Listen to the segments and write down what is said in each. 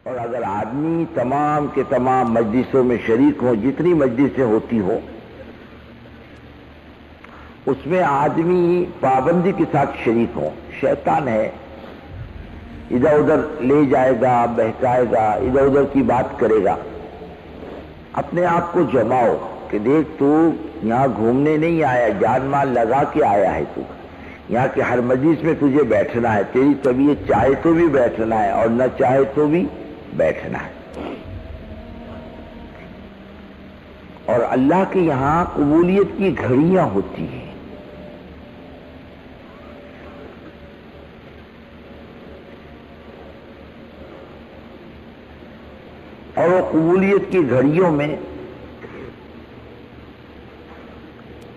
اور اگر آدمی تمام کے تمام مجلسوں میں شریک ہوں، جتنی مجلسیں ہوتی ہوں، اس میں آدمی پابندی کے ساتھ شریک ہوں، شیطان ہے ادھر ادھر لے جائے گا، بہکائے گا، ادھر ادھر کی بات کرے گا. اپنے آپ کو جماؤ کہ دیکھ تو یہاں گھومنے نہیں آیا، جان مال لگا کے آیا ہے. تو یہاں کے ہر مجلس میں تجھے بیٹھنا ہے، تیری طبیعت چاہے تو بھی بیٹھنا ہے اور نہ چاہے تو بھی بیٹھنا ہے. اور اللہ کے یہاں قبولیت کی گھڑیاں ہوتی ہیں. اور وہ قبولیت کی گھڑیوں میں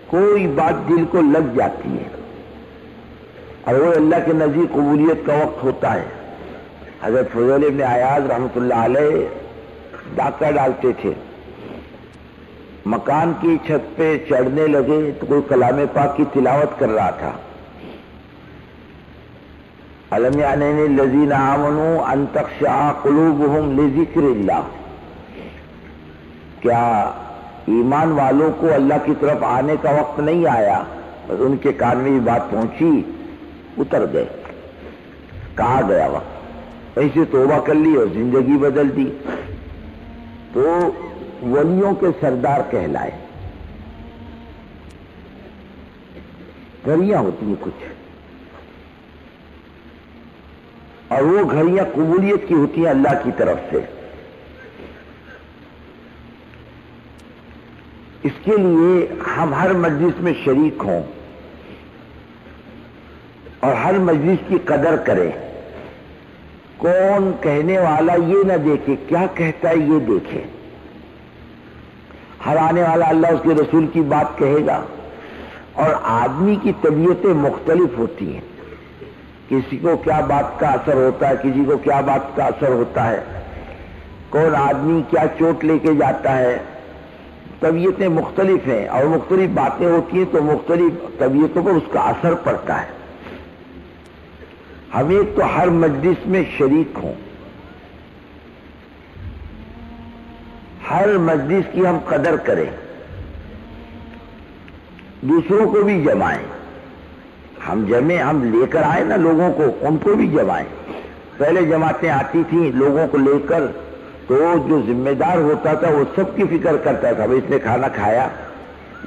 کوئی بات دل کو لگ جاتی ہے اور وہ اللہ کے نزدیک قبولیت کا وقت ہوتا ہے. حضرت فضیل ابن عیاض رحمۃ اللہ علیہ ڈاکہ ڈالتے تھے. مکان کی چھت پہ چڑھنے لگے تو کوئی کلام پاک کی تلاوت کر رہا تھا. الم یعن للذین آمنوا ان تخشع قلوبهم لذکر اللہ. کیا ایمان والوں کو اللہ کی طرف آنے کا وقت نہیں آیا؟ بس ان کے کان میں یہ بات پہنچی، اتر گئے. کہاں گیا وقت؟ وہیں سے توبہ کر لی اور زندگی بدل دی. تو ولیوں کے سردار کہلائے. گھڑیاں ہوتی ہیں کچھ، اور وہ گھڑیاں قبولیت کی ہوتی ہیں اللہ کی طرف سے. اس کے لیے ہم ہر مجلس میں شریک ہوں اور ہر مجلس کی قدر کریں. کون کہنے والا یہ نہ دیکھے، کیا کہتا ہے یہ دیکھے. ہر آنے والا اللہ اس کے رسول کی بات کہے گا. اور آدمی کی طبیعتیں مختلف ہوتی ہیں. کسی کو کیا بات کا اثر ہوتا ہے، کسی کو کیا بات کا اثر ہوتا ہے، کون آدمی کیا چوٹ لے کے جاتا ہے. طبیعتیں مختلف ہیں اور مختلف باتیں ہوتی ہیں تو مختلف طبیعتوں پر اس کا اثر پڑتا ہے. ہم ایک تو ہر مجلس میں شریک ہوں، ہر مجلس کی ہم قدر کریں، دوسروں کو بھی جمائیں. ہم جمیں، ہم لے کر آئے نا لوگوں کو، ان کو بھی جمائیں. پہلے جماعتیں آتی تھیں لوگوں کو لے کر، تو جو ذمہ دار ہوتا تھا وہ سب کی فکر کرتا تھا. بھائی اس نے کھانا کھایا،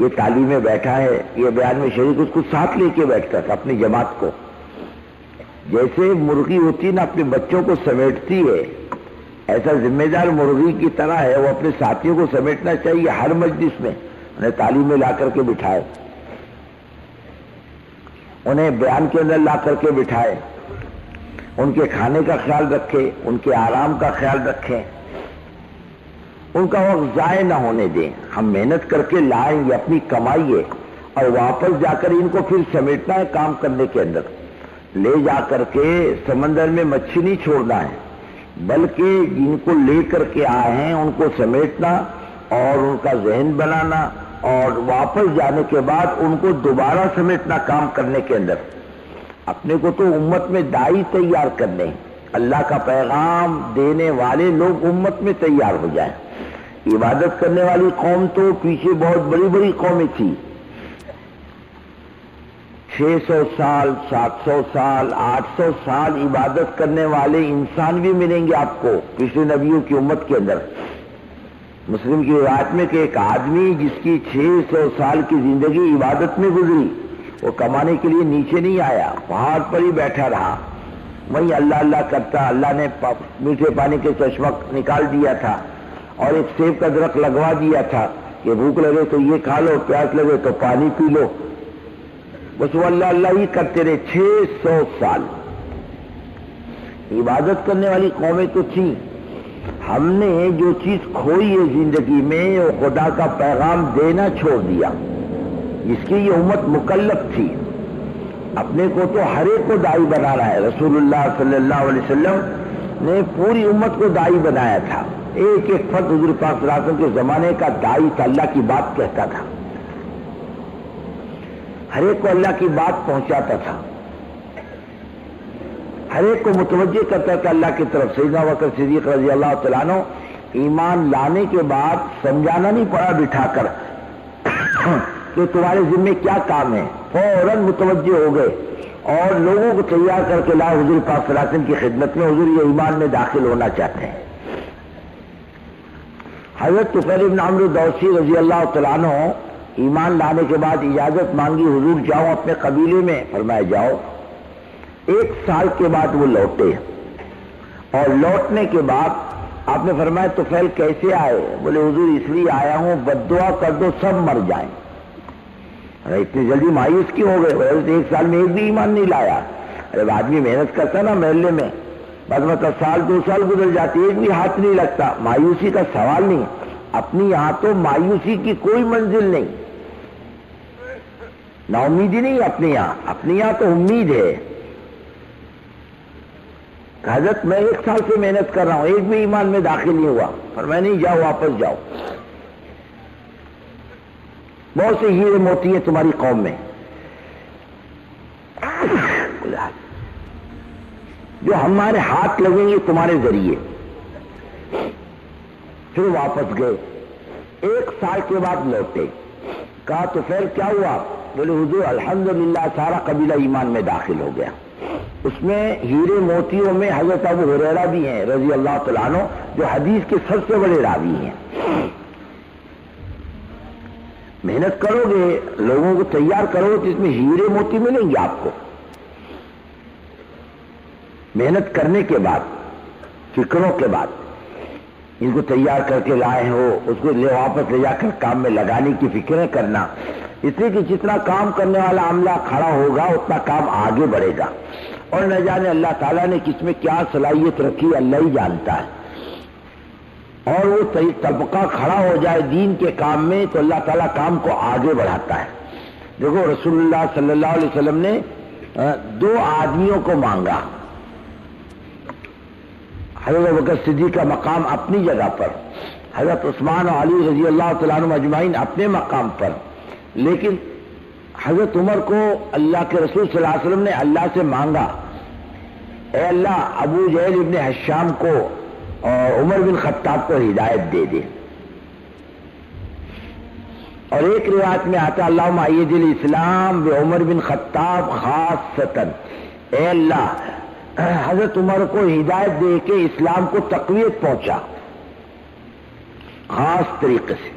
یہ تعلیم میں بیٹھا ہے، یہ بیان میں شریک، اس کو ساتھ لے کے بیٹھتا تھا اپنی جماعت کو. جیسے مرغی ہوتی نا اپنے بچوں کو سمیٹتی ہے، ایسا ذمہ دار مرغی کی طرح ہے، وہ اپنے ساتھیوں کو سمیٹنا چاہیے. ہر مجلس میں انہیں تعلیم میں لا کر کے بٹھائے، انہیں بیان کے اندر لا کر کے بٹھائے، ان کے کھانے کا خیال رکھے، ان کے آرام کا خیال رکھیں، ان کا وقت ضائع نہ ہونے دیں. ہم محنت کر کے لائیں گے، اپنی کمائی ہے، اور واپس جا کر ان کو پھر سمیٹنا ہے. کام کرنے کے اندر لے جا کر کے سمندر میں مچھلی نہیں چھوڑنا ہے، بلکہ جن کو لے کر کے آئے ہیں ان کو سمیٹنا اور ان کا ذہن بنانا، اور واپس جانے کے بعد ان کو دوبارہ سمیٹنا کام کرنے کے اندر. اپنے کو تو امت میں داعی تیار کرنے، اللہ کا پیغام دینے والے لوگ امت میں تیار ہو جائیں. عبادت کرنے والی قوم تو پیچھے بہت بڑی بڑی قومیں تھی. 600 سال، 700 سال، 800 سال عبادت کرنے والے انسان بھی ملیں گے آپ کو پچھلے نبیوں کی امت کے اندر. مسلم کی روایت میں کہ ایک آدمی جس کی 600 سال کی زندگی عبادت میں گزری، وہ کمانے کے لیے نیچے نہیں آیا، پہاڑ پر ہی بیٹھا رہا، وہیں اللہ اللہ کرتا. اللہ نے میٹھے پانی کے چشمہ نکال دیا تھا اور ایک سیب کا درخت لگوا دیا تھا کہ بھوک لگے تو یہ کھا لو، پیاس لگے تو پانی پی لو. بس وہ اللہ اللہ ہی کرتے رہے 600 سال. عبادت کرنے والی قومیں تو تھیں. ہم نے جو چیز کھوئی ہے زندگی میں، وہ خدا کا پیغام دینا چھوڑ دیا، جس کی یہ امت مکلف تھی. اپنے کو تو ہر ایک کو داعی بنا رہا ہے. رسول اللہ صلی اللہ علیہ وسلم نے پوری امت کو داعی بنایا تھا. ایک ایک فرد حضور پاک صلی اللہ علیہ وسلم کے زمانے کا داعی تھا، اللہ کی بات کہتا تھا، ہر ایک کو اللہ کی بات پہنچاتا تھا. ہر ایک کو متوجہ کرتا تھا اللہ کی طرف. سیدنا ابوبکر صدیق رضی اللہ تعالیٰ عنہ ایمان لانے کے بعد سمجھانا نہیں پڑا بٹھا کر کہ تمہارے ذمے کیا کام ہے, فوراً متوجہ ہو گئے اور لوگوں کو تیار کر کے لا حضور پاک صلی اللہ علیہ وسلم کی خدمت میں, حضور یہ ایمان میں داخل ہونا چاہتے ہیں. حضرت طفیل بن عمرو دوسی رضی اللہ تعالیٰ عنہ ایمان لانے کے بعد اجازت مانگی, حضور جاؤ اپنے قبیلے میں. فرمایا جاؤ. 1 سال کے بعد وہ لوٹے اور لوٹنے کے بعد آپ نے فرمایا طفیل کیسے آئے؟ بولے حضور اس لیے آیا ہوں بد دعا کر دو سب مر جائیں. ارے اتنی جلدی مایوس کیوں ہو گئے؟ 1 سال میں ایک بھی ایمان نہیں لایا. ارے آدمی محنت کرتا نا محلے میں, بس مطلب سال 2 سال گزر جاتے ایک بھی ہاتھ نہیں لگتا. مایوسی کا سوال نہیں. اپنی یہاں تو مایوسی کی کوئی منزل نہیں, نا امیدی نہیں اپنے یہاں تو امید ہے. حضرت میں 1 سال سے محنت کر رہا ہوں ایک بھی ایمان میں داخل نہیں ہوا. فرمایا نہیں جاؤ واپس جاؤ. بہت سے ہیرے موتی ہیں تمہاری قوم میں جو ہمارے ہاتھ لگیں گے تمہارے ذریعے. پھر واپس گئے. 1 سال کے بعد لوٹے. کہا تو پھر کیا ہوا؟ بولے حضور الحمدللہ سارا قبیلہ ایمان میں داخل ہو گیا. اس میں ہیرے موتیوں میں حضرت ابو ہریرہ بھی ہیں رضی اللہ تعالیٰ عنہ جو حدیث کے سب سے بڑے راوی ہیں. محنت کرو گے, لوگوں کو تیار کرو گے تو اس میں ہیرے موتی ملیں گے آپ کو. محنت کرنے کے بعد, فکروں کے بعد ان کو تیار کر کے لائے ہو, اس کو واپس لے جا کر کام میں لگانے کی فکریں کرنا. اس لیے کہ جتنا کام کرنے والا عملہ کھڑا ہوگا اتنا کام آگے بڑھے گا. اور نہ جانے اللہ تعالیٰ نے کس میں کیا صلاحیت رکھی اللہ ہی جانتا ہے. اور وہ طبقہ کھڑا ہو جائے دین کے کام میں تو اللہ تعالیٰ کام کو آگے بڑھاتا ہے. دیکھو رسول اللہ صلی اللہ علیہ وسلم نے 2 آدمیوں کو مانگا. حضرت ابوبکر صدیق کا مقام اپنی جگہ پر, حضرت عثمان و علی رضی اللہ تعالیٰ عنہ اجمعین اپنے مقام پر, لیکن حضرت عمر کو اللہ کے رسول صلی اللہ علیہ وسلم نے اللہ سے مانگا اے اللہ ابو جہل ابن حشام کو اور عمر بن خطاب کو ہدایت دے دے. اور ایک روایت میں آتا اللہم اید الاسلام بعمر بن خطاب خاصتاً, اے اللہ حضرت عمر کو ہدایت دے کے اسلام کو تقویت پہنچا خاص طریقے سے.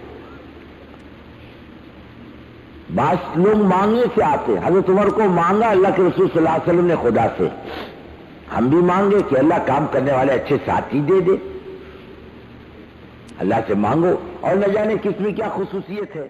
بعض لوگ مانگنے سے آتے, حضرت عمر کو مانگا اللہ کے رسول صلی اللہ علیہ وسلم نے خدا سے. ہم بھی مانگے کہ اللہ کام کرنے والے اچھے ساتھی دے دے. اللہ سے مانگو اور نہ جانے کس میں کیا خصوصیت ہے.